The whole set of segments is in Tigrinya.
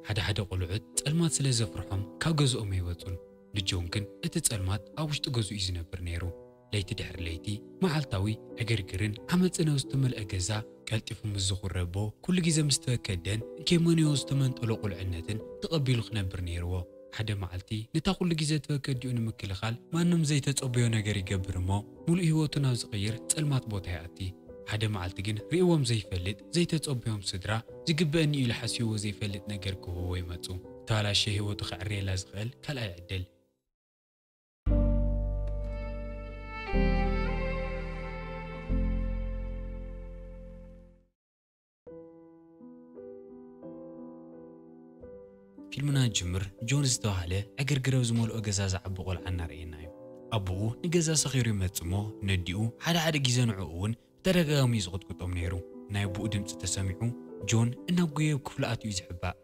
حدا قلعت ጸልማት ስለ ዘፍርሖም ካብ ገዝኦም ይወጹን ልጆን ግን እቲ ጸልማት ኣብ ውሽጢ ገዝኡ እዩ ዝነብር ነይሩ ለይቲ ድሕሪ ለይቲ መዓልታዊ ዕግርግርን ዓመፅን ዝተመልአ ገዛ ቀልጢፉ ምስ ዝኹረቦ ኩሉ ግዜ ምስ ተወከደን ከመንዮ ዝተመንጠሎ ቁልዕነትን ተቐቢሉ ክነብር ነይርዎ ሓደ መዓልቲ ነታ ኩሉ ግዜ ተወከዲኡ ንምክልኻል ማንም ዘይተጸበዮ ነገር ይገብር እሞ ሙሉእ ህይወቱ ናብ ዝቕይር ጸልማት ቦታ ይኣቲ ሓደ መዓልቲ ግን ርእዎም ዘይፈልጥ ዘይተጸበዮም ስድራ ዝግበአኒ ኢሉ ሓሲብዎ ዘይፈልጥ ነገር ክህብዎ ይመጹ ተባላሸ ህይወቱ ክዕርየላ ዝኽእል ካልኣይ ዕድል ፊልምና ጅምር ጆን ዝተባህለ ዕግርግረው ዝመልኦ ገዛ ዝዓቢ ቆልዓ እናርአየናዮ ኣቦኡ ንገዛ ሰኺሩ ይመጽእ እሞ ነዲኡ ሓደ ግዜ ንዕኡ እውን ብተደጋጋሚ ዝቕጥቅጦም ነይሩ ናይ ኣቦኡ ድምፂ ተሰሚዑ ጆን እናጎየ ክፍሉ ኣትዩ ዝሕባእ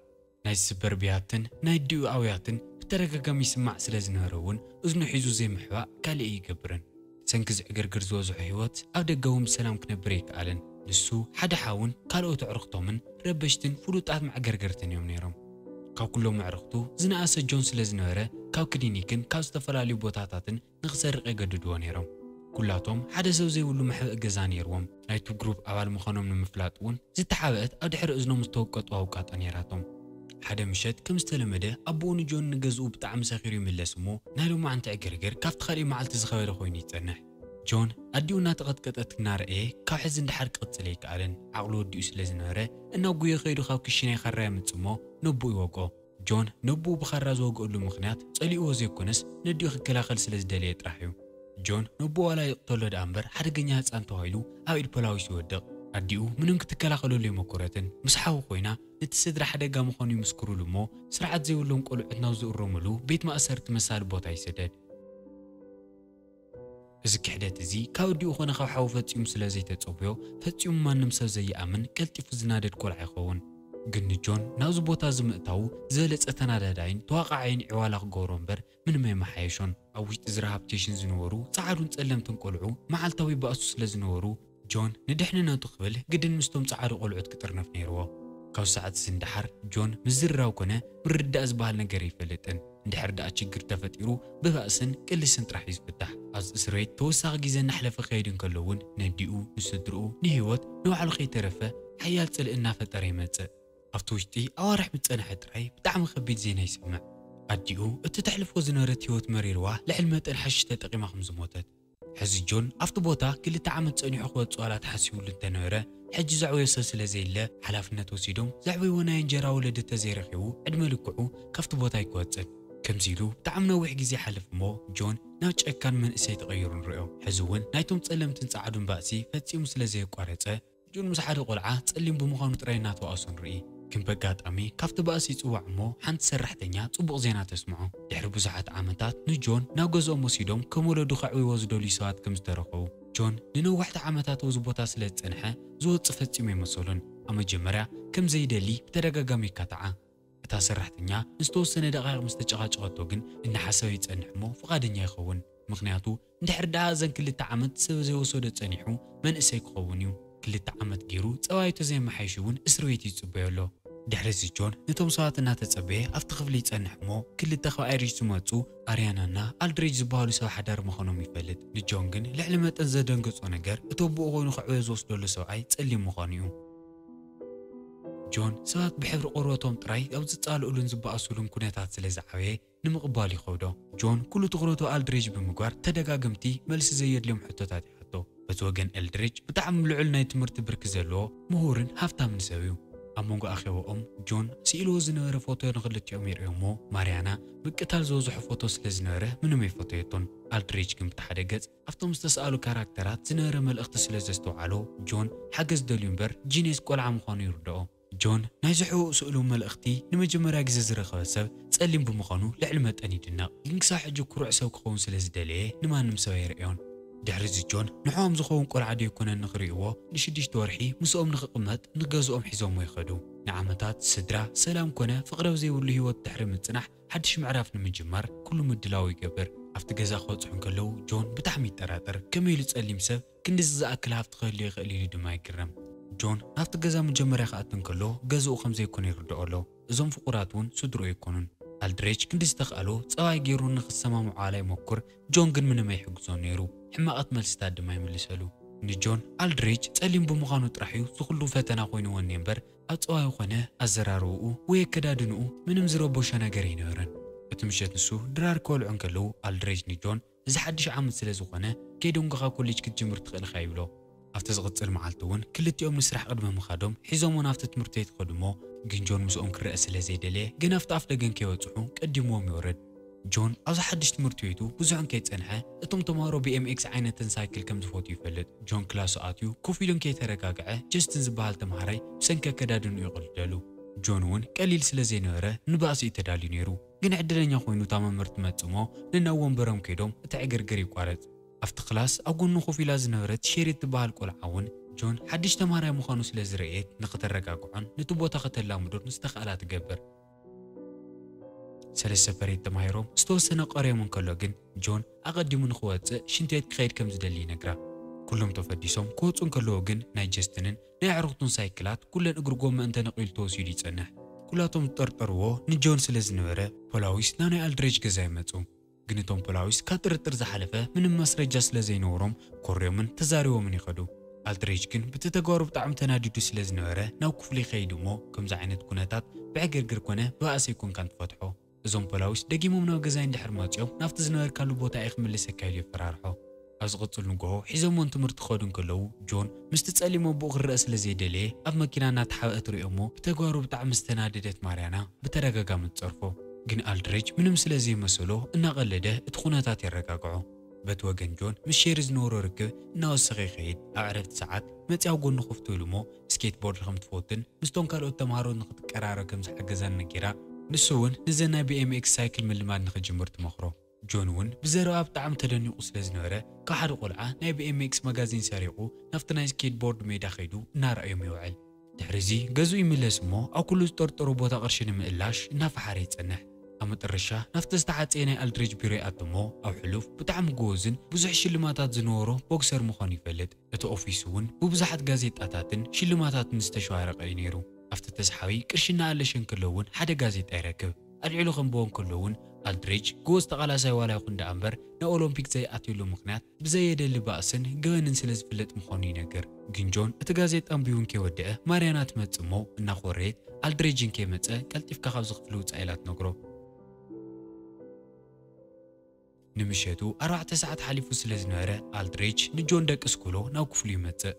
ናይ ዝስበር ብያትን ናይ ዲኡ ኣውያትን ብተደጋጋሚ ይስማዕ ስለ ዝነበረ እውን እዝኑ ሒዙ ዘይምሕባእ ካልእ ይገብርን ሰንኪ ዝዕግርግር ዝበዝሖ ህይወት ኣብ ደገ እውን ብሰላም ክነብር ኣይከኣልን ንሱ ሓደ ሓውን ካልኦት ኣዕርኽቶምን ረበሽትን ፍሉጣት ማዕገርገርትን እዮም ነይሮም ካብ ኩሎም ኣዕርኽቱ ዝነኣሰ ጆን ስለ ዝነበረ ካብ ክሊኒክን ካብ ዝተፈላለዩ ቦታታትን ንኽሰርቕ የገድድዎ ነይሮም ኩላቶም ሓደ ሰብ ዘይብሉ መሕበእ ገዛ ነይርዎም ናይቲ ግሩፕ ኣባል ምዃኖም ንምፍላጥ እውን ዝተሓበአት ኣብ ድሕሪ እዝኖም ዝተወቀጡ ኣውቃጦ ነይራቶም ሓደ ምሸት ከም ዝተለመደ ኣቦኡ ንጆን ንገዝኡ ብጣዕሚ ሰኺሩ ይምለስ እሞ ናይ ሎማዓንቲ ዕግርግር ካብቲ ካልእ መዓልቲ ዝኸበደ ኮይኑ ይጸንሕ ጆን ኣዲኡ እናተቐጥቀጠት እናርአየ ካብ ሕዚ እንድሓር ክቕፅል ኣይከኣልን ዓቕሉ ወዲኡ ስለ ዝነበረ እናጉየ ኸይዱ ካብ ክሽናይ ካራ የምጽእ እሞ ነቦኡ ይወግኦ ጆን ነቦኡ ብኻራ ዝወግአሉ ምኽንያት ጸሊእዎ ዘይኮነስ ነዲኡ ክከላኸል ስለ ዝደለየ ጥራሕ እዩ ጆን ነቦኡ ዋላ ይቕተሎ ደኣ እምበር ሓደገኛ ህፃን ተባሂሉ ኣብ ኢድ ፖላዊስ ይወድቕ ኣዲኡ ምንም ክትከላኸለሉ ይመኮረትን ምስ ሓዊ ኮይና ነቲ ስድራ ሓደጋ ምዃኑ ይምስክሩሉ እሞ ስርዓት ዘይብሎም ቆልዑት ናብ ዝእረምሉ ቤት ማእሰርቲ መሳሊ ቦታ ይሰደድ እዚ ክሕደት እዚ ካብ ኣዲኡ ኮነ ካብ ሓዊ ፈጺሙ ስለ ዘይተጸብዮ ፈጺሙ ማንም ሰብ ዘይኣምን ቀልጢፉ ዝናደድ ቆልዓ ይኸውን ግን ጆን ናብዚ ቦታ ዝምእታው ዝበለጸ ተናዳዳይን ተዋቃዓይን ዕዋላ ክገብሮ እምበር ምንም ኣይመሓየሾን ኣብ ውሽጢ ዝረሃብቴሽን ዝነበሩ ጻዕዱን ጸለምትን ቆልዑ መዓልታዊ ባእሱ ስለ ዝነበሩ ጆን ንድሕንነቱ ክብል ግድን ምስቶም ጻዕዱ ቆልዑት ክጥርነፍ ነይርዎ ካብ ሰዓት ዝንድሓር ጆን ምዝርራው ኮነ ምርዳእ ዝበሃል ነገር ይፈልጥን እንድሕር ደኣ ችግር ተፈጢሩ ብባእስን ቅልስን ጥራሕ እዩ ዝፍታሕ ኣብዚ እስር ቤት ተወሳኺ ግዜ እናሕለፈ ከይድ እንከሎ እውን ነዲኡ ንስድርኡ ንህይወት ንባዕሉ ከይተረፈ ሓያል ጽልእ እናፈጠረ ይመጽእ ኣብቲ ውሽጢ ኣዋርሕ ምጸንሐ ጥራይ ብጣዕሚ ከቢድ ዜና ይስምዕ ኣዲኡ እቲ ተሕልፎ ዝነበረት ህይወት መሪርዋ ልዕሊ መጠን ሓሽሽ ተጠቒማ ከም ዝሞተት ሕዚ ጆን ኣብቲ ቦታ ክልተ ዓመት ጸኒሑ ክወጽእ ዋላ ተሓሲቡሉ እንተነበረ ሕጂ ዘዕበዮ ሰብ ስለ ዘየለ ሓላፍነት ወሲዶም ዘዕበይዎ ናይ እንጀራ ወለዲ ተዘይረኺቡ ዕድመ ልክዑ ካብቲ ቦታ ይክወፅእ ከምዚ ኢሉ ብጣዕሚ ነዊሕ ግዜ ሓልፍ እሞ ጆን ናብ ጨካን መንእሰይ ተቐይሩ ንሪኦ ሕዚ እውን ናይቶም ጸለምትን ጻዕዱን ባእሲ ፈጺሙ ስለ ዘየቋረፀ ጆን ምስ ሓደ ቆልዓ ጸሊም ብምዃኑ ጥራይ እናተዋእሶ ንርኢ ግን በጋጣሚ ካብቲ ባእሲ ይጽዋዕ እሞ ሓንቲ ሰራሕተኛ ጽቡቕ ዜና ተስምዖ ድሕሪ ብዙሓት ዓመታት ንጆን ናብ ገዝኦም ወሲዶም ከም ወለዱ ከዕብይዎ ዝደልዩ ሰባት ከም ዝተረኸቡ ጆን ንነዋሕቲ ዓመታት ኣብዚ ቦታ ስለ ዝጸንሐ ዝወፅእ ፈጺሙ ይመሰሉን ኣብ መጀመርያ ከም ዘይደሊ ብተደጋጋሚ ይካትዓ እታ ሰራሕተኛ ንዝተወሰነ ደቓይቕ ምስ ተጨቓጨቐቶ ግን እናሓሰበ ይጸንሕ እሞ ፍቓደኛ ይኸውን ምክንያቱ እንድሕር ደኣ እዘን ክልተ ዓመት ሰብ ዘይወሰዶ ጸኒሑ መንእሰይ ክኸውን እዩ ክልተ ዓመት ገይሩ ጸባይቱ ዘይመሓይሽ እውን እስር ቤት ይጽበዮ ኣሎ ድሕሪ እዚ ጆን ነቶም ሰባት እናተጸበየ ኣብቲ ክፍሊ ይጸንሕ እሞ ክልተ ካብ ኣይሪሽ ዝመፁ ኣርያናና ኣልድሬጅ ዝበሃሉ ሰብ ሓዳር ምዃኖም ይፈልጥ ንጆን ግን ልዕሊ መጠን ዘደንገጾ ነገር እቲ ኣቦኡ ኮይኑ ክዕበዮ ዝወስደሉ ሰብኣይ ጸሊም ምዃኑ እዩ ጆን ሰባት ብሕብሪ ቆርበቶም ጥራይ ኣብ ዝጻልኡሉን ዝበኣሱሉን ኩነታት ስለ ዝዓበየ ንምቕባል ይኸብዶ ጆን ኩሉ ትኹረቱ ኣልድሬጅ ብምግባር ተደጋገምቲ መልሲ ዘየድልዮም ሕቶታት ይሕቶ በቲ ወገን ኤልድሬጅ ብጣዕሚ ልዑል ናይ ትምህርቲ ብርኪ ዘለዎ ምሁርን ሃፍታምን ሰብ እዩ ኣብ መንጎ ኣኼባኦም ጆን ስኢልዎ ዝነበረ ፎቶ ንኽልቲኦም ይርእዮ እሞ ማርያና ምቅታል ዝበዝሖ ፎቶ ስለ ዝነበረ ምንም ኣይፈተየቶን ኣልድሬጅ ግን ብቲ ገጽ ኣብቶም ዝተሰኣሉ ካራክተራት ዝነበረ መልእኽቲ ስለ ዘስተውዓሎ ጆን ሓገዝ ደልዩ እምበር ጂኔስ ቆልዓ ምዃኑ ይርድኦ ጆን ናይ ዝሕውኡ ስእሉ መልእኽቲ ንመጀመርያ ግዜ ዝረኸበ ሰብ ጸሊም ብምዃኑ ልዕሊ መጠን ይድነቕ ግን ክሳብ ሕጂ ኩሩዕ ሰብ ክኸውን ስለ ዝደለየ ንማንም ሰብ ኣይርአዮን ድሕሪ እዚ ጆን ንሖም ዝኸውን ቆልዓ ደይኮነን ንኽርእይዎ ንሽዱሽተ ወርሒ ምስኦም ንኽቕመጥ ንገዝኦም ሒዞምዎ ይኸዱ ንዓመታት ስድራ ሰላም ኮነ ፍቕሪ ዘይብሉ ህይወት ድሕሪ ምጽናሕ ሓድሽ ምዕራፍ ንምጅማር ኩሉ ምድላው ይገብር ኣብቲ ገዛ ክበጽሑ እንከለዉ ጆን ብጣዕሚ ይጠራጠር ከመይ ኢሉ ጸሊም ሰብ ክንድዚ ዝኣክል ሃፍቲ ክህልዮ ይኽእል ኢሉ ድማ ይግረም ጆን ናብቲ ገዛ መጀመርያ ክኣቱ እንከሎ ገዝኡ ከም ዘይኮነ ይርድኦ ኣሎ እዞም ፍቁራትውን ስድሮ ይኮኑን ኣልድሬጅ ክንዲ ዝተኽኣሎ ፀባይ ገይሩ ንኽሰማምዑ ዓላ ይሞክር ጆን ግን ምንም ኣይሕግዞን ነይሩ ሕማቐት መልስታት ድማ ይምልሰሉ ንጆን ኣልድሬጅ ጸሊም ብምዃኑ ጥራሕ እዩ ዝኹሉ ፈተና ኮይኑዎ እምበር ኣብ ፀባዩ ኮነ ኣዘራርብኡ ወይ ኣከዳድንኡ ምንም ዝረበሾ ነገር ኣይነበረን እቲ ምሸት ንሱ ድራር ከልዑን ከለዉ ኣልድሬጅ ንጆን እዚ ሓድሽ ዓመት ስለ ዝኾነ ከይዶም ካብ ኮሌጅ ክትጅምር ትኽእልኻ ይብሎ ኣብቲ ዝቕፅል መዓልቲ እውን ክልቲኦም ንስራሕ ቅድሚ ምኻዶም ሒዞምዎ ናብቲ ትምህርቲ ቤት ከድሞ ግን ጆን ምስኦም ክረአ ስለ ዘይደለየ ግን ኣብቲ ኣፍ ደገን ከይበፅሑ ቀዲምዎም ይወረድ ጆን ኣብዚ ሓድሽ ትምህርቲ ቤቱ ብዙሕን ከይፀንሐ እቶም ተምሃሮ BMX ዓይነትን ሳይክል ከም ዝፈትዩ ይፈልጥ ጆን ክላሱ ኣትዩ ኮፍ ኢሎም ከይተረጋግዐ ጀስትን ዝበሃል ተምሃራይ ብሰንኪ ኣከዳድንኡ ይቕልደሉ ጆን እውን ቀሊል ስለ ዘይነበረ ንባእሲ ተዳልዩ ነይሩ ግን ዕድለኛ ኮይኑ እታ መምህርቲ መፅሞ ንናብ ወንበሮም ከይዶም እቲ ዕግርግር ይቋረፅ ኣብቲ ክላስ ኣብ ጎኑ ኮፍ ኢላ ዝነበረት ሸሪት ትበሃል ቆልዓ እውን ጆን ሓድሽ ተምሃራይ ምዃኑ ስለ ዝረአየት ንኽተረጋግዖን ነቲ ቦታ ከተላምዶን ዝተኽኣላ ትገብር ሰለስተ ፈሬት ተማሂሮም ዝተወሰነ ቀሪዮምን ከሎ ግን ጆን ኣቐዲሙ ንኽወፅእ ሽንቲ ቤት ክኸይድ ከም ዝደሊ ይነግራ ኩሎም ተፈዲሶም ክወፁን ከለዎ ግን ናይ ጀስትንን ናይ ኣዕሩኽቱን ሳይክላት ኩለን እግሪ ጎማ እንተነቒሉ ተወሲዱ ይጸንሕ ኩላቶም ዝጠርጠርዎ ንጆን ስለ ዝነበረ ፖላዊስ ናብ ናይ ኣልድሬጅ ገዛ ይመፁ ግን እቶም ፖላዊስ ካብ ጥርጥር ዝሓለፈ ምንም ማስረጃ ስለ ዘይነበሮም ኮርዮምን ተዛሪቦምን ይኸዱ ኣልድሬጅ ግን በቲ ተግባሩ ብጣዕሚ ተናዲዱ ስለ ዝነበረ ናብ ክፍሉ ይኸይድ እሞ ከምዚ ዓይነት ኩነታት ብዕግርግር ኮነ ብኣሰ ይኮንካ እንትፈትሖ እዞም ፖላዊስ ደጊሞም ናብ ገዛይ እንድሕር መፂኦም ናብቲ ዝነበርካሉ ቦታ ይኽምልሰካ ኢሉ ይፈራርሖ ኣብ ዝቕፅል ንግሆ ሒዞሞን ትምህርቲ ክኸዱ ከለዉ ጆን ምስቲ ጸሊም ኣቦኡ ክረአ ስለ ዘይደለየ ኣብ መኪና እናተሓበአ ትሪኦ እሞ ብተግባሩ ብጣዕሚ ዝተናደደት ማርያና ብተደጋጋሚ ትፀርፎ ግን ኣልድሬጅ ምንም ስለ ዘይመሰሎ እናቐለደ እቲ ኩነታት የረጋግዖ በቲ ወገን ጆን ምስ ሼሪ ዝነበሮ ርክብ እናወሰኸ ይኸይድ ኣብ ዕረፍቲ ሰዓት መፂ ኣብ ጎኑ ኮፍ ትብል እሞ ስኬት ቦርድ ከም ትፈትን ምስቶም ካልኦት ተምሃሮ ንኽትቀራረብ ከም ዝሓገዛን ነጊራ ንሱ እውን ንዘን ናይ BMX ሳይክል ምልማድ ንኽጅምር ትመኽሮ ጆን እውን ብዘረባ ብጣዕሚ ተደኒቑ ስለ ዝነበረ ካብ ሓደ ቆልዓ ናይ BMX መጋዚን ሰሪቑ ናብቲ ናይ ስኬት ቦርድ ሜዳ ኸይዱ እናረኣዮም ይውዕል ድሕሪዚ ገዝኡ ይምለስ እሞ ኣብ ኩሉ ዝጠርጠሮ ቦታ ቅርሺ ንምእላሽ እናፈሓረ ይጸንሕ ኣብ መጨረሻ ናብቲ ዝተሓፀየ ናይ ኣልድሬጅ ቢሮ ይኣቱ እሞ ኣብ ሕሉፍ ብጣዕሚ ጎበዝን ብዙሕ ሽልማታት ዝነበሮ ቦክሰር ምዃኑ ይፈልጥ እቲ ኦፊሱ እውን ብብዙሓት ጋዜጣታትን ሽልማታትን ዝተሸዋረቐ እዩ ነይሩ ኣብቲ ተሰሓቢ ቅርሺ እናኣለሸን ከለውን ሓደ ጋዜጣ ይረክብ ኣልዒሉ ከንብቦን ከለውን ኣልድሬጅ ጎበዝ ተቓላሳይ ዋላ ይኹን ደኣ እምበር ናይ ኦሎምፒክ ዘይኣትየሉ ምክንያት ብዘየደሊ ባእስን ገበንን ስለ ዝፍለጥ ምዃኑ ይነግር ግን ጆን እቲ ጋዜጣ አንቢቡን ከይወድአ ማርያና ትመፅእ እሞ እናኾረየት ኣልድሬጅን ከይመፀ ቀልጢፍካ ካብ ዝኽፍሉ ውፃእ ኢላ ትነግሮ ንምሸቱ 4 ሰዓት ሓሊፉ ስለ ዝነበረ ኣልድሬጅ ንጆን ደቅስ ክብሎ ናብ ክፍሉ ይመፅእ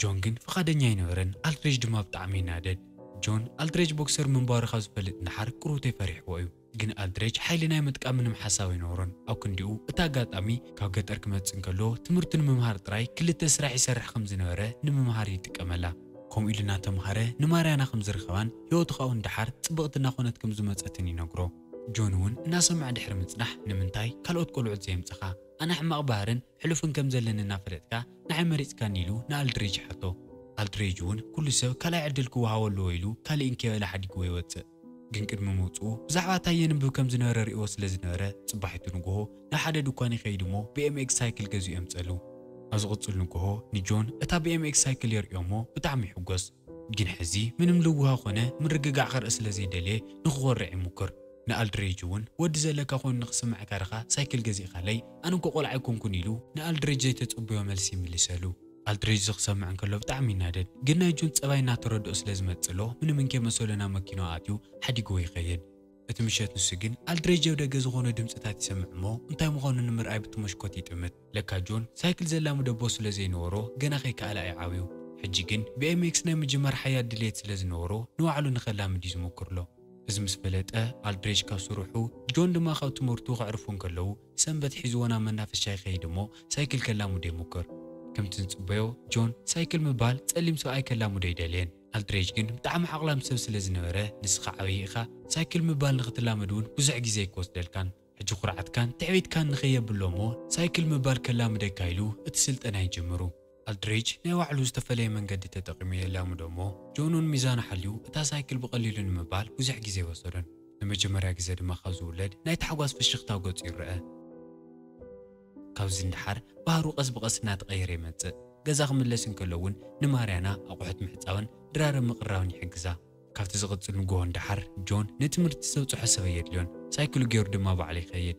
ጆን ግን ፈቓደኛ ኣይነበረን ኣልድሬጅ ድማ ብጣዕሚ ይናደድ ጆን ኣልድሬጅ ቦክሰር ምንባሩ ካብ ዝፈልጥ እንዳሓር ቅሩተ ይፈሪሕዎ እዩ ግን ኣልድሬጅ ሓይሊ ናይ ምጥቃም ምንም ሓሳብ ይነበሮን ኣብ ክንዲኡ እቲ ኣጋጣሚ ካብ ገጠር ክመፅእ እንከሎ ትምህርቲ ንምምሃር ጥራይ ክልተ ስራሕ ይሰርሕ ከም ዝነበረ ንምምሃር ይጥቀመላ ከምኡ ኢሉ እናተምሃረ ንማርያና ከም ዝርከባን ህይወቱ ካብኡ እንዳሓር ፅብቕቲ እናኾነት ከም ዝመፀትን ይነግሮ ጆን እውን እናሰምዐ ድሕሪ ምፅናሕ ንምንታይ ካልኦት ቆልዑት ዘየምፅኻ ኣነ ሕማቕ ባህርን ሕሉፍን ከም ዘለና እናፈለጥካ ንዓይ መሪፅካኒ ኢሉ ንኣልድሬጅ ይሓቶ ኣልድሬጅ እውን ኩሉ ሰብ ካልኣይ ዕድል ክወሃቦ ኣለዎ ኢሉ ካሊእ እንከይበለ ሓዲግዎ ይወፅእ ግን ቅድሚ መውፅኡ ብዛዕባ እንታይ የንብብ ከም ዝነበረ ሪእዎ ስለ ዝነበረ ፅባሒቱ ንግሆ ናብ ሓደ ድኳን ይኸይድ እሞ BMX ሳይክል ገዚኡ የምፀሉ ኣብ ዝቕፅል ንግሆ ንጆን እታ BMX ሳይክል የርእዮ እሞ ብጣዕሚ ይሕጎስ ግን ሕዚ ምንም ልውሃ ኮነ ምርግጋዕ ክርኢ ስለ ዘይደለየ ንክኾርዕ ይሙክር ንኣልድሬጅ እውን ወዲ ዘለካ ኮይኑ ንኽስምዐካ ዲኻ ሳይክል ገዚእኻለይ ኣነ እንኳ ቆልዓ ኣይኮንኩን ኢሉ ንኣልድሬጅ ዘይተፀበዮ መልሲ ይምልሰሉ ኣልድሬጅ ዝኽሰምዕ እንከሎ ብጣዕሚ ይናደድ ግን ናይ ጆን ፀባይ እናተረድኦ ስለ ዝመፅሎ ምንም እንከይመሰሎ ናብ መኪናው ኣትዩ ሓዲግዎ ይኸይድ እቲ ምሸት ንሱ ግን ኣልድሬጅ ኣብ ደገ ዝኾነ ድምፅታት ይሰምዕ እሞ እንታይ ምዃኑ ንምርኣይ ብቲ መስኮት ይጥምት ለካ ጆን ሳይክል ዘላምዶ ቦ ስለ ዘይነበሮ ገና ከይከኣለ ኣይዓብዩ ሕጂ ግን BMX ናይ ምጅማር ሓያል ድሌት ስለ ዝነበሮ ንባዕሉ ንኸላምድ እዩ ዝሞክርሎ እዚ ምስ ፈለጠ ኣልድሬጅ ካብ ስርሑ ጆን ድማ ካብ ትምህርቱ ከዕርፉ ከለዉ ሰንበት ሒዝዎ ናብ መናፈሻ ይኸይድ እሞ ሳይክል ከላምዶ ይሙክር ከምቲ ንፅበዮ ጆን ሳይክል ምባል ጸሊም ሰብኣይ ከላምዶ ይደልየን ኣልድሬጅ ግን ብጣዕሚ ዓቕላም ሰብ ስለ ዝነበረ ንስኻ ዓብዪ ኢኻ ሳይክል ምባል ንኽትላመድ እውን ብዙሕ ግዜ ይክወስደልካን ሕጂ ኩርዓትካን ትዕቢትካን ንኸየብሎ እሞ ሳይክል ምባል ከላምደካ ኢሉ እቲ ስልጠና ይጅምሩ ኣልድሬጅ ናይ ባዕሉ ዝተፈለየ መንገዲ ተጠቒሙ የላምዶ እሞ ጆንን ሚዛኑ ሓልዩ እታ ሳይክል ብቐሊሉ ንምባል ብዙሕ ግዜ ወሰዶን ንመጀመርያ ግዜ ድማ ካብ ዝውለድ ናይ ታሕጓስ ፍሽኽታ ገፁ ይርአ ካብዚ እንድሓር ባህሩ ቀስ ብቐስ እናተቐየረ ይመፅእ ገዛ ክምለስ እንከሎ እውን ንማርያና ኣቑሑት ምሕፃብን ድራር ምቕራብን ይሕግዛ كافت زغط نجوهن دحر جون نتمرت سوت حسب يدلون سايكلو جيرد ما بعلي خيد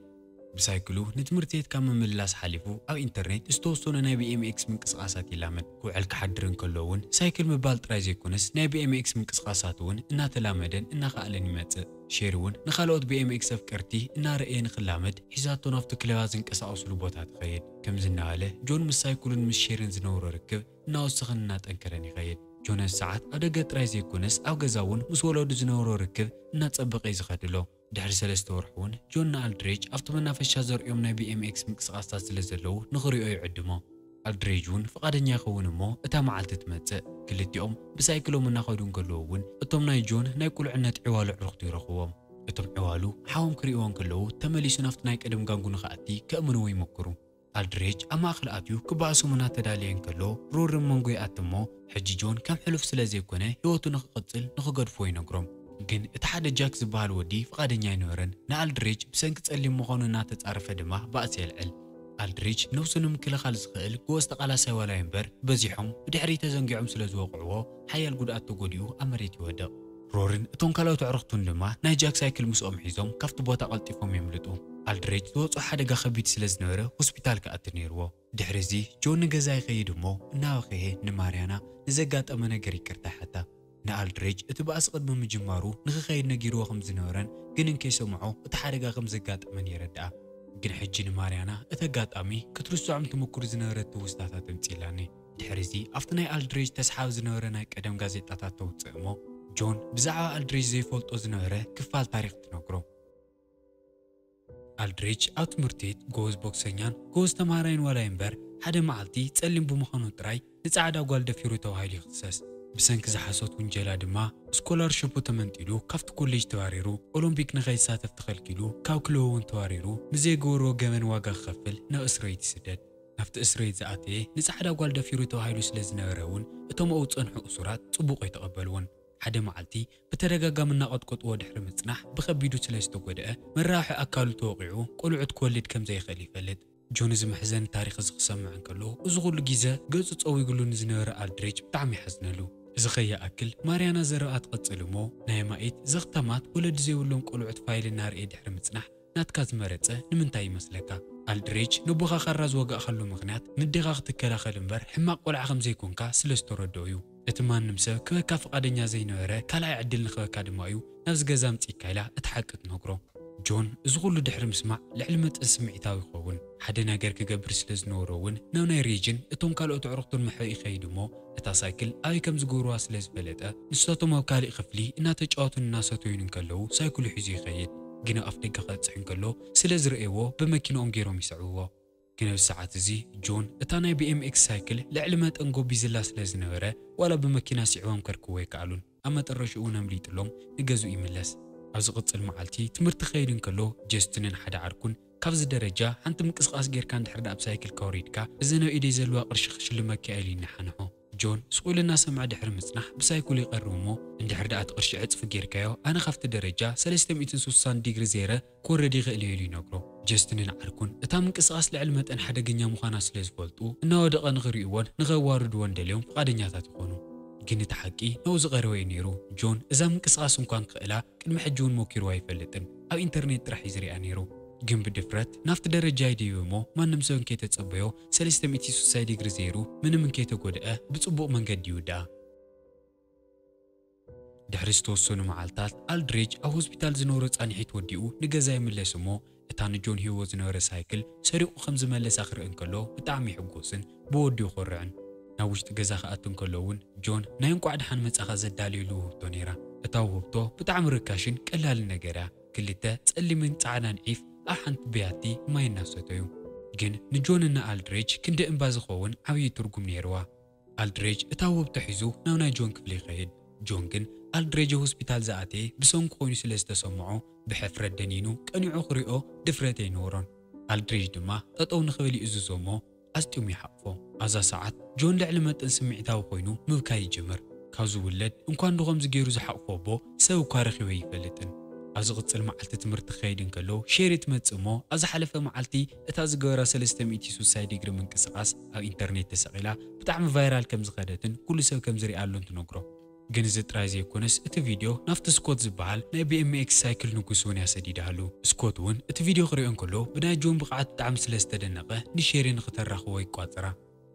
بسايكلو نتمرتيت كم من لاس حلفو أو إنترنت استوصلنا نبي إم إكس من قصاصات يلامد كوعلك حدرن كلون سايكل مبال ترايزي كونس نبي إم إكس من قصاصاتون إنها تلامدن إنها خالني مات شيرون نخلوت بي إم إكس أفكرتي إنها رأي نخلامد حيزاتو نفتو كلوازن قصاص لبوتات خيد كم زناله جون مسايكلون مش شيرن زنورو ركب إنها وسخنا تنكرني خيد جون الساعات أدقى ترايزي كونس أو جزاون مسولو زنورو ركب إنها تسبق يزخدلو دحر سلسته ورحون جون ألدريج أفتمنى في الشازر يومنا بي إم إكس مكس قاستاز سلسلو نغريو يعدمو ألدريجون فقادن ياخون مو اتا معالت تمتسق كلت يوم بسايكلو من ناخدون كلوون اتم ناي جون نايكل عنات عوالو عرختو يرخوهم اتم عوالو حاوم كريوان كلو تمليسو نافت نايك ادم غانقون خاتي كأمنو يمكرو ألدريج أما أخلقاتيو كباسو منا تداليين كلو رور منغوي آتمو حجي جون كم حلوف سلازي كونه يوتو نخقتل نخقدفو ينقرم جن اتحاد جاك زبال ودي فقادنيا ينورن نالدريج بسنك تسألي مخونو ناتت عرف دمه بأسي العل ألدريج نوسنو مكلا خالص خيل قوز تقالا سيوالا ينبر بزيحهم بدحري تزنقعهم سلازو وقعوه حيال قدات تقوديو أمريتي ودق رورن اتون كلاو تعرختون دما ناي جاك سايكل مسؤوم حيزوم كافت بوتا قلطيفهم يملطو ألدريج توصو حدقا خبيت سلاز نوره هوسبيتال كأتنيرو دحرزي جون نغزاي خيدمو ناو خيه نماريانا نزقات أمانا قري كرتا حتى نالدريج اتباس قد مجمارو نخخيد نجيرو خمز نورن جنن كيسو معو اتحرقا خمز قات من يردع جن حجين ماريانا اتقات امي كترسو عم تمكر زنورت توستاتا تمثيلاني دحرزي افتناي ألدريج تسحاو زنورنا قدم غازيطاتا توصمو جون بزعوا ألدريج زي فولتو زنوره كفال تاريخ تنقرو ألدريج اوت مرتيت جوز بوكسنيان جوز تمارين ولا ينبر حدا معلتي تسلم بمخانو تراي نتساعدا قوال دفيرو توهايلي خصاص بسنك زحاسوت ونجلا دما سكولارشيبو تمنتيلو كافت كوليج تواريرو أولمبيك نغيسات تخلكيلو كاوكلوون تواريرو مزيغورو جمن واقع خفل نا إسرائيل سدد نفت إسرائيل زعاتي نسعدا قوال دفيرو توهايلو سلازنورون اتوم اوتصنحو أسرات صبوق يتقبلون حدا معلتي بترقاقا من ناقض قطوة دحر مصنح بخبيدو سلازتو قدقة من راح أكالو توقعو قولو عد كولد كم زي خليفة جونز محزن تاريخ زقسم عن كله وزغل جيزة قصة قوي يقولون زنور ألدريج بتعمي حزنلو زخيا أكل ماريانا زرقات قتلمو نايمايت زغتمات ولد زيولون قلعت فايل النار إيد حرم تصنح ناتكاز مرتسة نمنتاي مسلكا ألدريج نبوخا خراز وقا خلو مغنات ندغاق تكلا خلنبر حماق قلع خمزي كونكا سلستو ردويو اتمان نمسا كوكا فقادنيا زينوره كالا يعدل نخوكا دمايو نفس قزام تيكايلا اتحقق نقرو جون زغلو دحر مسمع لعلمة اسمعيتاوي خوون حدا ناقر كقبر سلزنوروون ناوناي ريجن اتون كالو تعرقتون محوي خيدمو اتا سايكل اي كم زقوروا سلز بلتا نستاتو موكالي خفلي انا تجاوتون الناساتوين نكالو سايكلو حيزي خيد جينا افدقا خاتسحن كالو سلز رئيوو بمكينو امجيرو ميسعوو جينا الساعات زي جون اتاناي بي ام اكس سايكل لعلمة انقو بيزلا سلزنوره ولا بمكينا سعوام كركووي كالون اما ترشقونا مليتلوم نقازو يملس أز قصل معلتي تمرت خيرين كله جستنن حدا عركون كافز درجة حنت مقصقاس غير كان دحر داب سايكل كوريدكا إذن إيدي زلوا قرش شلمك إلي نحنحو جون سقول الناس مع دحر مصنح بسايكل يقرمو إن دحر دات قرش عطف غير كايو أنا خفت درجة 360 ديجري زيرة كور دي غلي نقرو جستنن عركون اتا مقصقاس لعلمة أن حدا غنيا مخانا سليز فولتو إنه دقا نغريوان نغوارد وان دليوم فقادنياتات يخونو جن تحقي نوز غروي نيرو جون إذا منقصقاس مكان قئلا كن محجون موكيرو يفلتن أو إنترنت رح يزري أنيرو جن بدفرت نافت درجة يديومو ما نمسون كي تتصبيو 360 ديجري زيرو من كي تقودقه بتصبوق من قد يودا دحرستو سونو معالتات ألدريج أو هوسبيتال زنورت أنيحيت وديو نجازاي ملسمو اتان جون هيو زنور سايكل سريقو 5 ملس آخر انكلو بتعمي حقوسن بوديو خرعن ناوشت جزا خاتن كلون جون ناينكو عد حن مصخا زداليلو تونيرا اتاوبتو بتعم ركاشن قلال نغرا كليته تصلي من صعدان عيف احنت بياتي ما يناسوتيو جن نجوننا ألدريج كند انباز خون عوي ترغم نيروا ألدريج اتاوبتو حيزو ناونا جون كفلي خيد جون جن ألدريج هوسبيتال زاتي بسون كوين سلسته سمعو بحفرة دنينو كانيو خريو دفرتي نورون ألدريج دما تطو نخبلي ازوزومو أستيوم يحقفو أزا ساعات جون لعلمة انسمعتاو خوينو مبكاي جمر كازو ولد انكوان دغم زجيرو زحقفو بو سو كارخي ويفلتن أزا غتصل معالتي تمرت خيدن كلو شيرت متصمو أزا حلفة معالتي اتا زقورا 360 ديجري منقصقاس أو إنترنت تسقيلا بتعمل فايرال كم زغادتن كل سو كم زري قالون تنقرو ግን እዚ ጥራይ ዘይኮነስ እቲ ቪድዮ ናፍቲ ስኮት ዝበሃል ናይ BMX ሳይክል ንጉስ እውን ያሰዲዳሉ ስኮት እውን እቲ ቪድዮ ክሪኦ እንከሎ ብናይ ጆን ብቕዓት ብጣዕሚ ስለ ዝተደነቐ ንሼሪ ንኽተራኽቦ ይቋፀራ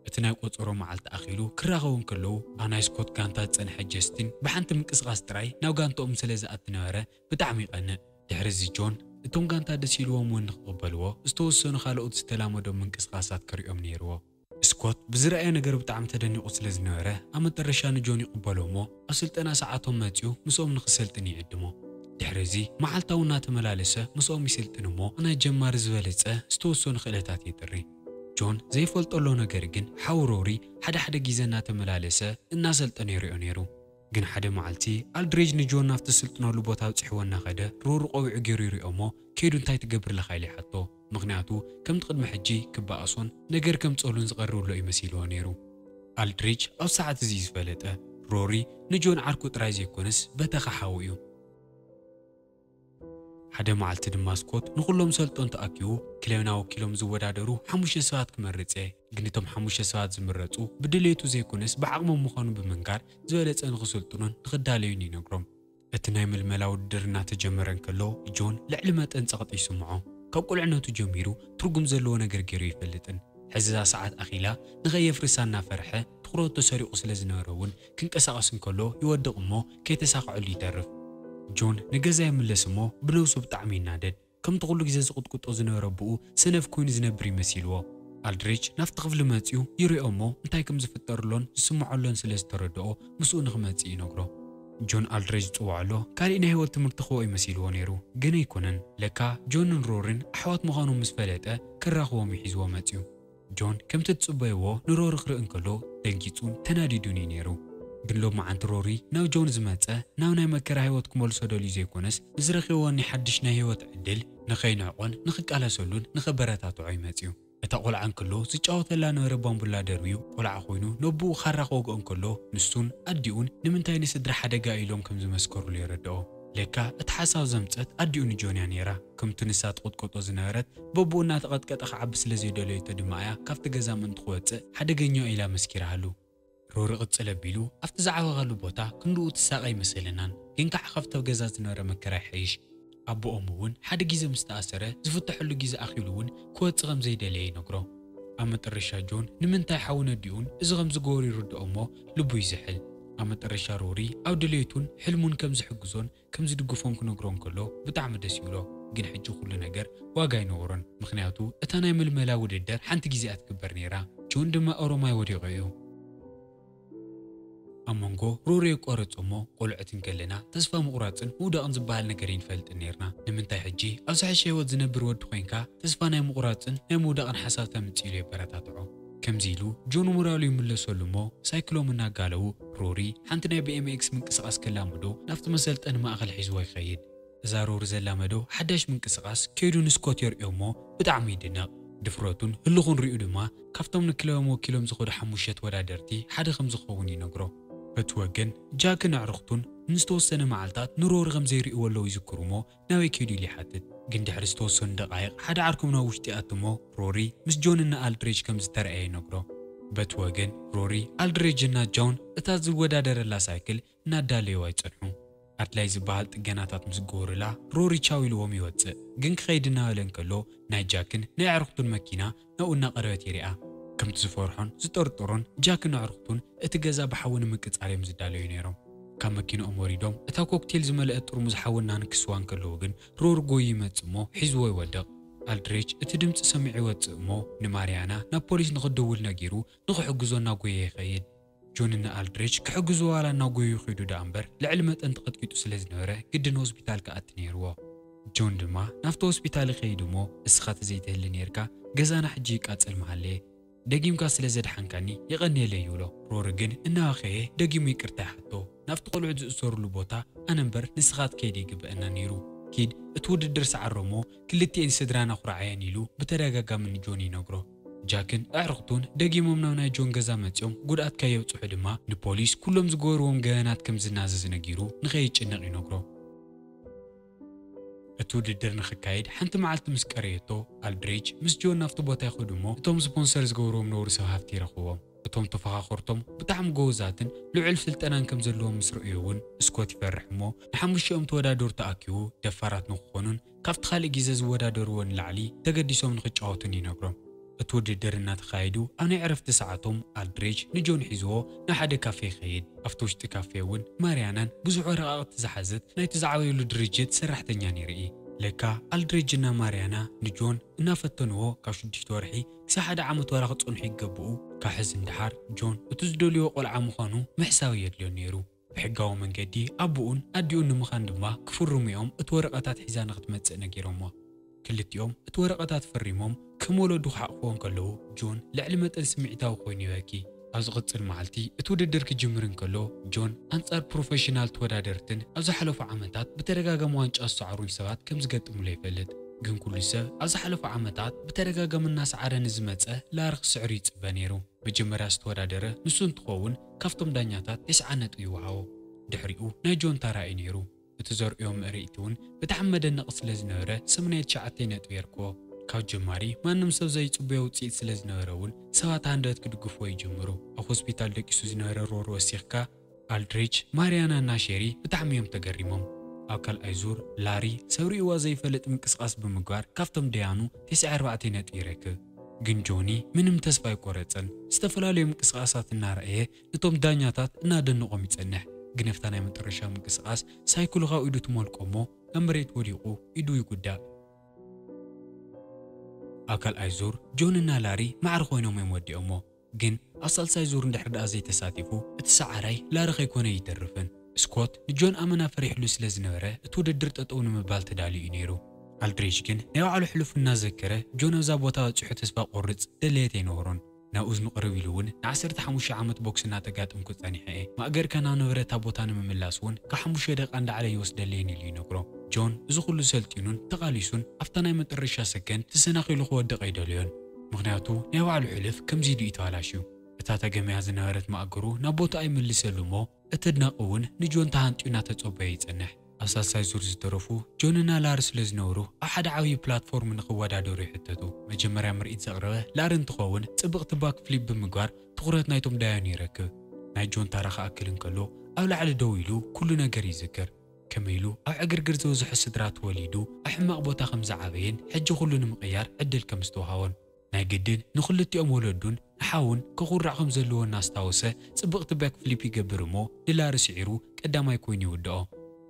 እቲ ናይ ቆፀሮ መዓልቲ ኣኺሉ ክራኸቡ እንከለዉ ኣብ ናይ ስኮት ጋንታ ዝፀንሐ ጀስቲን ብሓንቲ ምንቅስቓስ ጥራይ ናብ ጋንትኦም ስለ ዝኣቱ ነበረ ብጣዕሚ ይቐንእ ድሕሪ እዚ ጆን እቶም ጋንታ ደስ ኢልዎም እውን ንኽቕበልዎ ዝተወሰኑ ካልኦት ዝተላመዶም ምንቅስቓሳት ከሪኦም ነይርዎ ስኮት ብዝረአየ ነገር ብጣዕሚ ተደኒቑ ስለ ዝነበረ ኣብ መጨረሻ ንጆን ይቕበሎ እሞ ኣብ ስልጠና ሰዓቶም መፂኡ ምስኦም ንኽሰልጥን ይዕድሞ ድሕሪ እዚ መዓልታዊ እናተመላለሰ ምስኦም ይስልጥን እሞ ናይ ጀማሪ ዝበለፀ ዝተወሰኑ ክእለታት የጥሪ ጆን ዘይፈልጠሎ ነገር ግን ሓው ሮሪ ሓደ ግዜ እናተመላለሰ እናሰልጠነ ይሪኦ ነይሩ ግን ሓደ መዓልቲ ኣልድሬጅ ንጆን ናፍቲ ስልጥነሉ ቦታ ኣብፅሕዎ እናኸደ ሮሪ ቆቢዑ ገይሩ ይሪኦ እሞ ከይዱ እንታይ ትገብር ለኻ ኢሉ ይሓቶ ምክንያቱ ከምቲ ቅድሚ ሕጂ ክበኣሶን ነገር ከም ፀሉን ዝቐርብሎ ይመሲልዎ ነይሩ ኣልድሬጅ ኣብ ሰዓት እዚ ዝፈለጠ ሮሪ ንጆን ዓርኩ ጥራይ ዘይኮነስ በተኻ ሓው እዩ ሓደ መዓልቲ ድማ ስኮት ንኩሎም ሰልጦን ተኣኪቡ ክለብና ወኪሎም ዝወዳደሩ 5 ሰባት ክመርፅ ግን እቶም 5 ሰባት ዝምረፁ ብድሌቱ ዘይኮነስ ብዓቕሞም ምዃኑ ብምንጋር ዝበለፀ ንኽስልጥኑን ንኽዳለዩን ይነግሮም እቲ ናይ ምልመላ ውድድር እናተጀመረ እንከሎ ጆን ልዕሊ መጠን ፀቕጢ ይስምዖ ካብ ቁልዕነቱ ጀሚሩ ትርጉም ዘለዎ ነገር ገይሩ ይፈልጥን ሕዚ እዛ ሰዓት ኣኺላ ንኸየፍርሳ እናፈርሐ ትኩረቱ ተሰሪቑ ስለ ዝነበረ እውን ክንቀሳቐስ እንከሎ ይወድቕ እሞ ከይተሳኽዐሉ ይተርፍ ጆን ንገዛ ይምለስ እሞ ብነብሱ ብጣዕሚ ይናደድ ከምቲ ኩሉ ግዜ ዝቕጥቅጦ ዝነበረ ብኡ ሰነፍ ኮይኑ ዝነብር ይመሲልዎ ኣልድሬጅ ናፍቲ ክፍሊ መፂኡ ይሪኦ እሞ እንታይ ከም ዝፍጠርሎን ዝስምዖሎን ስለ ዝተረድኦ ምስኡ ንኽመፅእ ይነግሮ ጆን ኣልድሬጅ ዝፅውዓሎ ካልእ ናይ ህይወት ትምህርቲ ክቦ ይመሲልዎ ነይሩ ግን ኣይኮነን ለካ ጆንን ሮሪን ኣሕዋት ምዃኑ ምስ ፈለጠ ክራኽቦም ይሒዝዎ መፂኡ ጆን ከምቲ ትፅበይዎ ንሮሪ ክርኢ እንከሎ ደንጊፁን ተናዲዱን እዩ ነይሩ ግን ሎማ ዓንቲ ሮሪ ናብ ጆን ዝመፀ ናብ ናይ መከራ ህይወት ክመልሶ ደልዩ ዘይኮነስ ንዝረኺብዎ ናይ ሓድሽ ናይ ህይወት ዕድል ንኸይንዕቆን ንኽቃለሰሉን ንኽበረታትዖ ይመፅዩ እታ ቆልዓ እንከሎ ዝጫወተላ ነበረ ባምቡላ ደርብዩ ቆልዓ ኮይኑ ነብኡ ካራ ክወግኦ እንከሎ ንሱን ኣዲኡን ንምንታይ ንስድራ ሓደጋ ኢሎም ከም ዝመስከሩሉ ይረድኦ ለካ እቲ ሓሳብ ዘምፀት ኣዲኡ ንጆን እያ ነይራ ከምቲ ንሳ ትቆጥቆጦ ዝነበረት በብኡ እናተቐጥቀጠ ክዓቢ ስለ ዘይደለየቶ ድማ እያ ካብቲ ገዛ ምእንቲ ክወፅእ ሓደገኛ ኢላ መስኪራሃሉ ሮሪ ቅፅል ኣቢሉ ኣብቲ ዝዓበቐሉ ቦታ ክንድኡ ትሳቐ ይመስለናን ግን ከዓ ካብቲ ኣብ ገዛ ዝነበረ መከራ ይሕይሽ ኣቦኦም እውን ሓደ ግዜ ምስ ተኣሰረ ዝፍትሐሉ ግዜ ኣኺሉ እውን ክወፅእ ከም ዘይደለየ ይነግሮ ኣብ መጨረሻ ጆን ንምንታይ ሓውን ኣዲኡን እዚ ከም ዝገበሩ ይርድኦ እሞ ልቡ ይዝሕል ኣብ መጨረሻ ሮሪ ኣብ ድሌቱን ሕልሙን ከም ዝሕግዞን ከም ዝድግፎም ክነግሮ እንከሎ ብጣዕሚ ደስ ይብሎ ግን ሕጂ ኩሉ ነገር ዋጋ ይነግሮን ምክንያቱ እታ ናይ ምልመላ ውድድር ሓንቲ ግዜ ኣትግበር ነይራ ጆን ድማ ኦሮማይ ወዲቑ እዩ ኣመንጎ ሮሪ ቆረፅ እሞ ቆልዑትን ከለና ተስፋ ምቑራፅን ምውዳቕን ዝበሃል ነገር ይንፈልጥ ነርና ንምንታይ ሕጂ ኣብ ዝሓሸ ህይወት ዝነብር ወዲ ኮይንካ ተስፋ ናይ ምቑራፅን ናይ ምውዳቕን ሓሳብ ተምፂኢሉ የበረታትዖ ከምዚ ኢሉ ጆን ሞራሉ ይምለሰሉ እሞ ሳይክሎም እናጋለዉ ሮሪ ሓንቲ ናይ BMX ምንቅስቓስ ከላምዶ ናፍቲ መሰልጠኒ ማእኸል ሒዝዎ ይኸይድ እዛ ሮሪ ዘላመዶ ሓዳሽ ምንቅስቓስ ከይዱ ንስኮት የርዮ እሞ ብጣዕሚ ይድነቕ ድፍረቱን ህልኹን ሪኡ ድማ ካብቶም ንክለቦም ወኪሎም ዝኸዱ 5 ተወዳደርቲ ሓደ ከም ዝኸውን ይነግሮ በቲ ወገን ጃክን ኣዕርኽቱን ንዝተወሰነ መዓልታት ንሮሪ ከም ዘይሪእዎ ኣለዉ ይዝክሩ እሞ ናበይ ከይዱ ኢሉ ይሓትት ግን ድሕሪ ዝተወሰኑ ደቓይቕ ሓደ ዓርኩም ናብ ውሽጢ ኣቱ እሞ ሮሪ ምስ ጆንና ኣልድሬጅ ከም ዝተረኣየ ይነግሮ በቲ ወገን ሮሪ ኣልድሬጅና ጆን እታ ዝወዳደረላ ሳይክል እናዳለይዋ ይፀንሑ ኣድላይ ዝበሃል ጥገናታት ምስ ገበሩላ ሮሪ ቻው ኢልዎም ይወፅእ ግን ክኸይድ እናበለ እንከሎ ናይ ጃክን ናይ ኣዕርኽቱን መኪና ናብኡ እናቐረበት ይሪኣ ከምቲ ዝፈርሖን ዝጠርጥሮን ጃክን ኣዕርኽቱን እቲ ገዛ ብሓውን ምቅፃር እዮም ዝዳለዩ ነይሮም ካብ መኪንኦም ወሪዶም እታ ኮክቴል ዝመልአ ጥርሙዝ ሓውና ንክስዋ እንከለዉ ግን ሮሪ ጎይ ይመፅእ እሞ ሒዝዎ ይወድቕ ኣልድሬጅ እቲ ድምፂ ሰሚዑ ይወፅእ እሞ ንማርያና ናብ ፖሊስ ንኽደውል ነጊሩ ንኽሕግዞ እናጎየ ይኸይድ ጆንና ኣልድሬጅ ክሕግዞ ዋላ እናጎዩ ይኸይዱ ዳ እምበር ልዕሊ መጠን ተቐጥቂጡ ስለ ዝነበረ ግድን ሆስፒታል ክኣቲ ነይርዎ ጆን ድማ ናፍቲ ሆስፒታል ይኸይድ እሞ እስኻ ተዘይትህሊ ነርካ ገዛና ሕጂ ይቃፀል መሃለየ ደጊምካ ስለ ዘድሓንካኒ ይቐኒየለ ይብሎ ሮሪ ግን እናኸየ ደጊሙ ይቅርታ ይሓቶ ናፍቲ ቆልዑ ዝእሰሩሉ ቦታ ኣነ እምበር ንስኻት ከይደ ይግብአና ነይሩ ኪድ እቲ ውድድር ሰዓሮ እሞ ክልቲአን ስድራና ኩርዓየን ኢሉ ብተደጋጋሚ ንጆን ይነግሮ ጃክን ኣዕርኽቱን ደጊሞም ናብ ናይ ጆን ገዛ መፂኦም ጉድኣት ከየብፅሑ ድማ ንፖሊስ ኩሎም ዝገበርዎም ገበናት ከም ዝናዘዝ ነጊሩ ንኸይጭነቕ ይነግሮ እቲ ውድድር ንኽካየድ ሓንቲ መዓልቲ ምስ ቀረየቶ ኣልድሬጅ ምስ ጆን ናፍቲ ቦታ ይኸዱ እሞ እቶም ስፖንሰር ዝገበርዎም ነብሩ ሰብ ሃፍቲ ይረኽቦም እቶም ተፈኻኽርቶም ብጣዕሚ ጎበዛትን ልዑል ስልጠናን ከም ዘለዎም ምስ ረኣዩ እውን ስኮት ይፈርሕ እሞ ንሓሙሽተኦም ተወዳደሩ ተኣኪቡ ደፋራት ንክኾኑን ካብቲ ካልእ ግዜ ዝወዳደርዎ ንላዕሊ ተገዲሶም ንክጫወቱን ይነግሮም። እቲ ውድድር እናተኻየዱ ኣብ ናይ ዕረፍቲ ሰዓቶም ኣልድሬጅ ንጆን ሒዝዎ ናብ ሓደ ካፌ ይኸይድ። ኣብቲ ውሽጢ ካፌ እውን ማርያናን ብዙሕ ወረቓቕቲ ዝሓዘት ናይቲ ዝዓበየሉ ድርጅት ሰራሕተኛን ይርኢ። ለካ ኣልድሬጅና ማርያና ንጆን እናፈተንዎ ካብ 6 ወርሒ ክሳብ 1 ዓመት ወራ ክፀንሑ ይገብኡ። ካብ ሕዚ እንድሓር ጆን እቲ ዝደልዮ ቆልዓ ምዃኑ ምሕሳብ የድልዮ ነይሩ። ብሕጋዊ መንገዲ ኣቦኡን ኣዲኡን ንምዃን ድማ ክፍርሙ እዮም እቲ ወረቐታት ሒዛ ንኽትመጽእ ነጊሮሞ። ክልቲኦም እቲ ወረቐታት ፈሪሞም ከም ወለዱ ክሓቕፍዎም ከለዉ ጆን ልዕሊ መጠን ስምዒታዊ ኮይኑ ይበኪ። ኣብ ዝቕፅል መዓልቲ እቲ ውድድር ክጅምር እንከሎ ጆን ኣንጻር ፕሮፌሽናል ተወዳደርትን ኣብ ዝሓለፉ ዓመታት ብተደጋጋሚ ዋንጫ ዝሰዓሩን ሰባት ከም ዝገጥሙሉ ይፈልጥ። ግን ኩሉ ሰብ ኣብ ዝሓለፉ ዓመታት ብተደጋጋሚ እናሰዓረ ንዝመፀ ላሪ ክስዕሩ ይፅበ ነይሩ። መጀመርያ ዝተወዳደረ ንሱ እንትኸውን ካብቶም ዳኛታት 90 ነጥቢ ይወሃቦ። ድሕሪኡ ናይ ጆን ታራ እዩ ነይሩ። እቲ ዘርእዮ ምርኢት እውን ብጣዕሚ መደነቂ ስለ ዝነበረ 89 ነጥቢ የርክቦ። ካብ ጀማሪ ማንም ሰብ ዘይፅበዮ ውፅኢት ስለ ዝነበረ እውን ሰባት ሃንደበት ክድግፍዎ ይጅምሩ። ኣብ ሆስፒታል ደቂሱ ዝነበረ ሮሮ ወሲኽካ ኣልድሬጅ ማርያና እና ሼሪ ብጣዕሚ እዮም ተገሪሞም። ኣብ ካልኣይ ዙር ላሪ ሰብሪእዋ ዘይፈልጥ ምንቅስቓስ ብምግባር ካብቶም ደያኑ 94 ነጥቢ ይረክብ። ግን ጆኒ ምንም ተስፋ ኣይቆረፀን። ዝተፈላለዩ ምንቅስቓሳት እናረኣየ ነቶም ዳኛታት እናደንቖም ይጸንሕ። ግን ኣብታ ናይ መጨረሻ ምንቅስቓስ ሳይክሉ ካብ ኢዱ ትመልቆ እሞ ኣብ መሬት ወዲቑ ኢዱ ይጉዳእ። ኣብ ካልኣይ ዙር ጆን እና ላሪ ማዕረ ኮይኖም እዮም ወዲኦሞ። ግን ኣብ ሳልሳይ ዙር እንድሕር ደኣ ዘይተሳቲፉ እቲ ሰዓራይ ላሪ ከይኮነ ይተርፍን። ስኮት ንጆን ኣመና ፈሪሕሉ ስለ ዝነበረ እቲ ውድድር ጠጠው ንምባል ተዳልዩ እዩ ነይሩ። ኣልድሬጅ ግን ናይ ባዕሉ ሕሉፍ እናዘከረ ጆን ኣብዛ ቦታ በፂሑ ተስፋ ቆርፅ ደልየት ኣይነበሮን። ናብኡ ዝምቕርብ ኢሉ እውን ን15 ዓመት ቦክስ እናተጋጥምኩ ፀኒሐ እየ። ማእገርካ ናብ ነበረታ ቦታ ንምምላስ እውን ካብ 5 ደቂቓ እንዳዕለ ይወስደለየን ኢሉ ይነግሮ። ጆን እዚ ኩሉ ሰልጢኑን ተቓሊሱን ኣብታ ናይ መጨረሻ ሰከንድ ተሰናኺሉ ክወድቕ ኣይደልዮን። ምክንያቱ ናይ ባዕሉ ሕልፍ ከምዚ ኢሉ እዩ ተባላሽዩ። እታ ተገመያ ዝነበረት ማእገሩ ናብ ቦታ ኣይምልሰሉ እሞ እቲ ድናቕ እውን ንጆን ተሃንጢኡ እናተፀበየ ይጸንሕ። ኣብ ሳልሳይ ዙር ዝተረፉ ጆንና ላሪ ስለ ዝነበሩ ኣብ ሓደ ዓብዪ ፕላትፎርም ንኽወዳደሩ ይሕተቱ። መጀመርያ ምርኢት ዘቕረበ ላሪ እንትኸውን ጽብቕቲ ባክ ፍሊፕ ብምግባር ትኹረት ናይቶም ዳያኑ ይረክብ። ናይ ጆን ታራ ክኣክል እንከሎ ኣብ ላዕሊ ደው ኢሉ ኩሉ ነገር ይዝክር። ከመይ ኢሉ ኣብ ዕግርግር ዝበዝሑ ስድራ ተወሊዱ ኣብ ሕማቕ ቦታ ከም ዝዓበየን ሕጂ ኩሉ ንምቕያር ዕድል ከም ዝተውሃቦን ናይ ግድን ንኽልቲኦም ወለዱን ንሓውን ክኹራዕ ከም ዘለዎ እናስታወሰ ጽብቕቲ ባክ ፍሊፕ ይገብር እሞ ንላሪ ስዒሩ ቀዳማይ ኮይኑ ይውድኦ።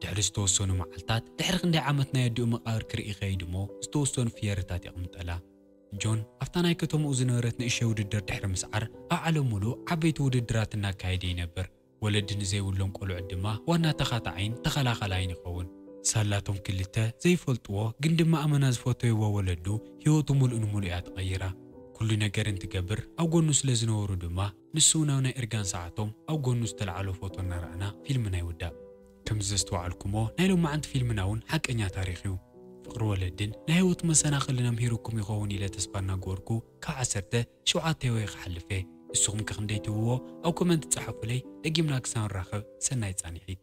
ድሕሪ ዝተወሰኑ መዓልታት ድሕሪ ክንደይ ዓመት ናይ ኣዲኡ መቃብር ክርኢ ይኸይድ እሞ ዝተወሰኑ ፍየርታት ይቕምጠላ። ጆን ኣብታ ናይ ከተምኡ ዝነበረት ንእሽተይ ውድድር ድሕሪ ምስዓር ኣብ ዓለም ሙሉእ ዓበይቲ ውድድራት እናካየደ ይነብር። ወለዲ ንዘይብሎም ቆልዑ ድማ ዋና ተኻታዓይን ተኸላኸላይን ይኸውን። ሳላቶም ክልተ ዘይፈልጥዎ ግን ድማ ኣመና ዝፈተይዎ ወለዱ ህይወቱ ሙሉእ ንሙሉእ እያ ተቐይራ። ኩሉ ነገር እንትገብር ኣብ ጎኑ ስለ ዝነበሩ ድማ ንሱ ናብ ናይ እርጋን ሰዓቶም ኣብ ጎኑ ዝተለዓለ ፎቶ እናረኣና ፊልምና ይውዳእ። ከምዚ ዘስተዋዓልኩሞ ናይ ሎማዓንቲ ፊልምና እውን ሓቀኛ ታሪኽ እዩ። ፍቅሪ ወለድን ናይ ህይወት መሰናኽልን ኣምሂርኩም ይኸውን ኢለ ተስፋ እናገበርኩ ካብ 17 ወይ ክሓልፈ። ንስኹም ከ ክንደይ ትብዎ ኣብ ኮመንት ጻሕፉለይ። ደጊምና ክሳብ ንራኸብ ሰናይ ጻኒሒት።